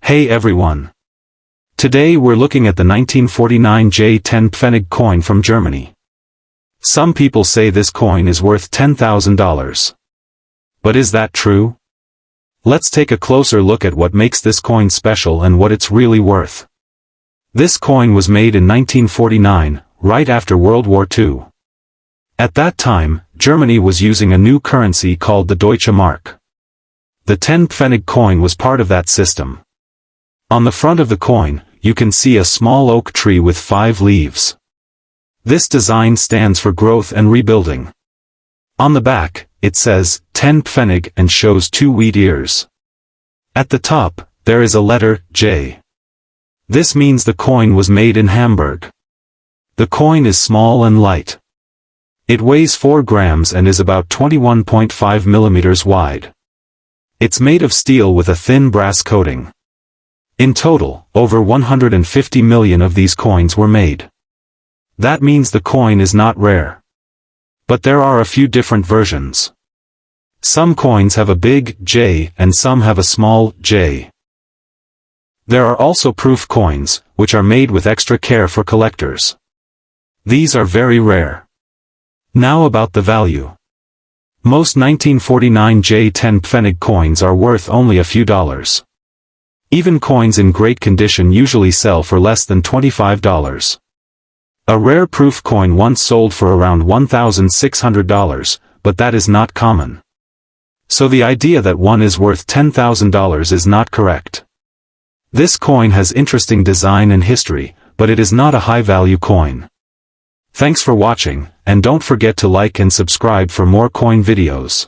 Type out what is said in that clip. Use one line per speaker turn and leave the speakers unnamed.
Hey everyone! Today we're looking at the 1949 J10 Pfennig coin from Germany. Some people say this coin is worth $10,000. But is that true? Let's take a closer look at what makes this coin special and what it's really worth. This coin was made in 1949, right after World War II. At that time, Germany was using a new currency called the Deutsche Mark. The 10 Pfennig coin was part of that system. On the front of the coin, you can see a small oak tree with 5 leaves. This design stands for growth and rebuilding. On the back, it says 10 Pfennig and shows 2 wheat ears. At the top, there is a letter J. This means the coin was made in Hamburg. The coin is small and light. It weighs 4 grams and is about 21.5 millimeters wide. It's made of steel with a thin brass coating. In total, over 150 million of these coins were made. That means the coin is not rare. But there are a few different versions. Some coins have a big J and some have a small j. There are also proof coins, which are made with extra care for collectors. These are very rare. Now about the value. Most 1949 J10 Pfennig coins are worth only a few dollars. Even coins in great condition usually sell for less than $25. A rare proof coin once sold for around $1,600, but that is not common. So the idea that one is worth $10,000 is not correct. This coin has interesting design and history, but it is not a high-value coin. Thanks for watching, and don't forget to like and subscribe for more coin videos.